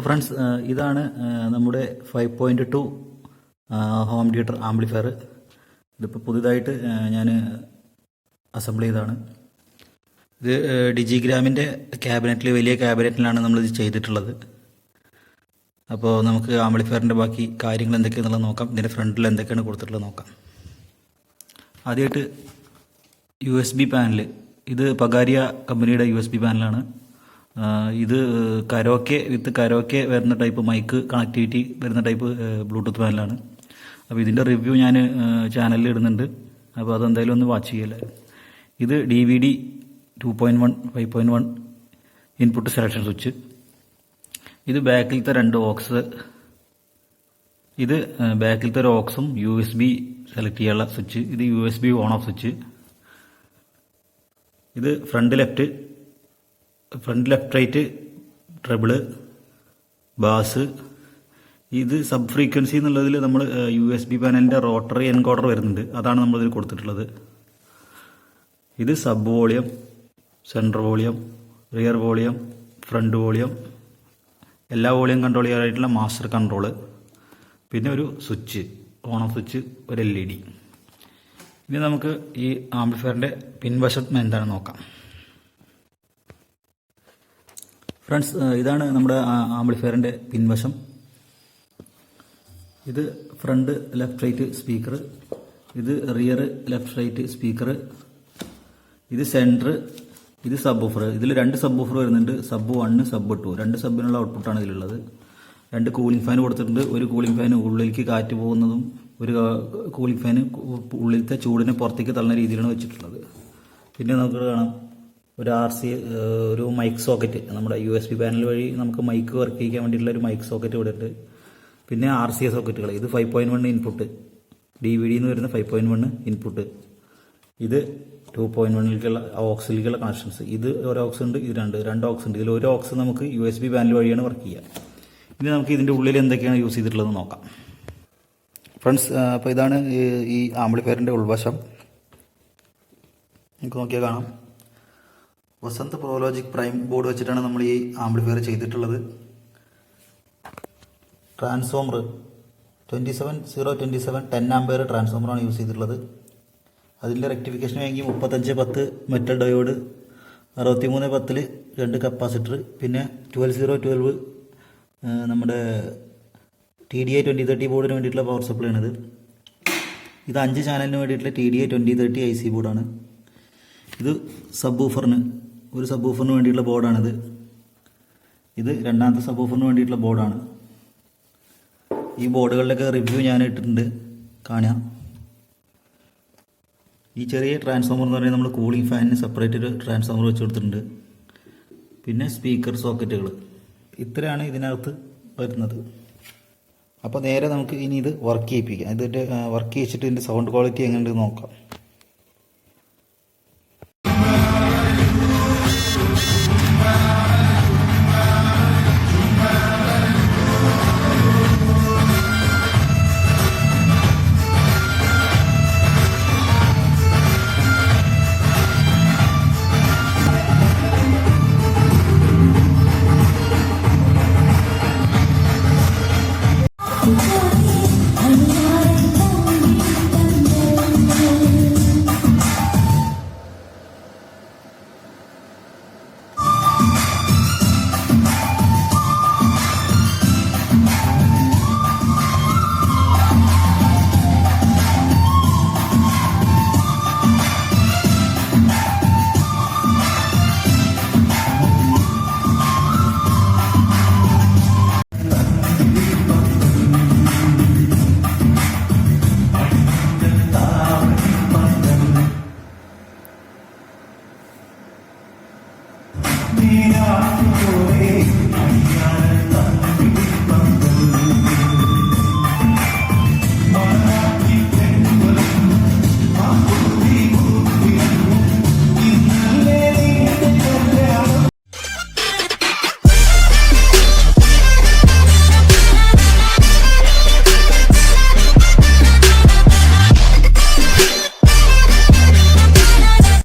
Friends, ഇതാണ് നമ്മുടെ 5.2 home theatre amplifier. ഇതിപ്പോൾ പുതുതായിട്ട് ഞാൻ അസംബിൾ ചെയ്തതാണ്. ഇത് ഡിജിഗ്രാമിൻ്റെ ക്യാബിനറ്റിൽ, വലിയ ക്യാബിനറ്റിലാണ് നമ്മളിത് ചെയ്തിട്ടുള്ളത്. അപ്പോൾ നമുക്ക് ആംപ്ലിഫയറിൻ്റെ ബാക്കി കാര്യങ്ങൾ എന്തൊക്കെയാണെന്നുള്ളത് നോക്കാം. ഇതിൻ്റെ ഫ്രണ്ടിൽ എന്തൊക്കെയാണ് കൊടുത്തിട്ടുള്ളത് നോക്കാം. ആദ്യമായിട്ട് USB പാനൽ. ഇത് പഗാരിയ കമ്പനിയുടെ USB പാനലാണ്. ഇത് കരോക്കെ വരുന്ന ടൈപ്പ് മൈക്ക് കണക്ടിവിറ്റി വരുന്ന ടൈപ്പ് ബ്ലൂടൂത്ത് പാനലാണ്. അപ്പോൾ ഇതിൻ്റെ റിവ്യൂ ഞാൻ ചാനലിൽ ഇടുന്നുണ്ട്. അപ്പോൾ അതെന്തായാലും ഒന്ന് വാച്ച് ചെയ്യല്ലേ. ഇത് DVD 2.1 5.1 ഇൻപുട്ട് സെലക്ഷൻ സ്വിച്ച്. ഇത് ബാക്കിലത്തെ 2 ഓക്സ്. ഇത് ബാക്കിലത്തെ ഒരു ഓക്സും USB സെലക്ട് ചെയ്യാനുള്ള സ്വിച്ച്. ഇത് USB ഓൺ ഓഫ് സ്വിച്ച്. ഇത് front left right treble, bass. ഇത് സബ് ഫ്രീക്വൻസി എന്നുള്ളതിൽ നമ്മൾ USB പാനലിൻ്റെ റോട്ടറി എൻകോഡർ വരുന്നുണ്ട്, അതാണ് നമ്മളിതിൽ കൊടുത്തിട്ടുള്ളത്. ഇത് sub volume, central volume, rear volume, front volume, എല്ലാ വോളിയം കൺട്രോൾ ചെയ്യാനായിട്ടുള്ള മാസ്റ്റർ കൺട്രോള്. പിന്നെ ഒരു സ്വിച്ച്, ഓൺ ഓഫ് സ്വിച്ച്, ഒരു LED. ഇനി നമുക്ക് ഈ ആംപ്ലിഫയറിൻ്റെ പിൻവശം എന്താണെന്ന് നോക്കാം. ഫ്രണ്ട്സ്, ഇതാണ് നമ്മുടെ ആംപ്ലിഫയറിൻ്റെ പിൻവശം. ഇത് ഫ്രണ്ട് ലെഫ്റ്റ് റൈറ്റ് സ്പീക്കർ. ഇത് റിയർ ലെഫ്റ്റ് റൈറ്റ് സ്പീക്കർ. ഇത് സെൻറ്റർ. ഇത് സബ് ഊഫർ. ഇതിൽ 2 സബ് ഊഫർ വരുന്നുണ്ട്, സബ് 1, സബ് 2. 2 സബിനുള്ള ഔട്ട്പുട്ടാണ് ഇതിലുള്ളത്. 2 കൂളിംഗ് ഫാൻ കൊടുത്തിട്ടുണ്ട്. ഒരു കൂളിംഗ് ഫാൻ ഉള്ളിലേക്ക് കാറ്റ് പോകുന്നതും ഒരു കൂളിംഗ് ഫാൻ ഉള്ളിലത്തെ ചൂടിനെ പുറത്തേക്ക് തള്ളുന്ന രീതിയിലാണ് വെച്ചിട്ടുള്ളത്. പിന്നെ നമുക്ക് കാണാം ഒരു ഒരു മൈക്ക് സോക്കറ്റ്. നമ്മുടെ USB പാനൽ വഴി നമുക്ക് മൈക്ക് വർക്ക് ചെയ്യാൻ വേണ്ടിയിട്ടുള്ള ഒരു മൈക്ക് സോക്കറ്റ് ഇവിടെ ഉണ്ട്. പിന്നെ RCA സോക്കറ്റുകൾ. ഇത് 5.1 ഇൻപുട്ട്, DVD എന്ന് വരുന്ന 5.1 ഇൻപുട്ട്. ഇത് 2.1ലേക്കുള്ള ഓക്സിലേക്കുള്ള കണക്ഷൻസ്. ഇത് ഒരു ഓക്സ് ഉണ്ട്, ഇത് 2 ഓക്സ് ഉണ്ട്. ഇതിൽ ഒരു ഓക്സ് നമുക്ക് USB പാനൽ വഴിയാണ് വർക്ക് ചെയ്യുക. ഇനി നമുക്ക് ഇതിൻ്റെ ഉള്ളിൽ എന്തൊക്കെയാണ് യൂസ് ചെയ്തിട്ടുള്ളതെന്ന് നോക്കാം. ഫ്രണ്ട്സ്, അപ്പോൾ ഇതാണ് ഈ ആംപ്ലിഫയറിൻ്റെ ഉൾവശം. നമുക്ക് നോക്കിയാൽ കാണാം. വസന്ത് പ്രോലോജിക് പ്രൈം ബോർഡ് വെച്ചിട്ടാണ് നമ്മൾ ഈ ആംപ്ലിഫയർ ചെയ്തിട്ടുള്ളത്. ട്രാൻസ്ഫോമർ 27027 10 ആംപിയർ ട്രാൻസ്ഫോമറാണ് യൂസ് ചെയ്തിട്ടുള്ളത്. അതിൻ്റെ റെക്ടിഫിക്കേഷൻ വാങ്ങി 3510 മെറ്റൽ ഡയോഡ്, 6310 2 കപ്പാസിറ്റർ, പിന്നെ 12012 നമ്മുടെ TDI 2030 ബോർഡിന് വേണ്ടിയിട്ടുള്ള പവർ സപ്ലൈ ആണിത്. ഇത് 5 ചാനലിന് വേണ്ടിയിട്ടുള്ള TDI 2030 IC ബോർഡാണ്. ഇത് സബ് ഊഫറിന്, ഒരു സബ് ഊഫറിന് വേണ്ടിയിട്ടുള്ള ബോർഡാണിത്. ഇത് രണ്ടാമത്തെ സബ് ഊഫറിന് വേണ്ടിയിട്ടുള്ള ബോർഡാണ്. ഈ ബോർഡുകളുടെയൊക്കെ റിവ്യൂ ഞാൻ ഇട്ടിട്ടുണ്ട്, കാണാം. ഈ ചെറിയ ട്രാൻസ്ഫോമർ എന്ന് പറയുന്നത് നമ്മൾ കൂളിംഗ് ഫാനിന് സെപ്പറേറ്റ് ഒരു ട്രാൻസ്ഫോമർ വെച്ച് കൊടുത്തിട്ടുണ്ട്. പിന്നെ സ്പീക്കർ സോക്കറ്റുകൾ. ഇത്രയാണ് ഇതിനകത്ത് വരുന്നത്. അപ്പോൾ നേരെ നമുക്ക് ഇനി ഇത് വർക്ക് ചെയ്യിപ്പിക്കാം. ഇതിൻ്റെ വർക്ക് ചെയ്യിച്ചിട്ട് ഇതിൻ്റെ സൗണ്ട് ക്വാളിറ്റി എങ്ങനെയുണ്ടെന്ന് നോക്കാം.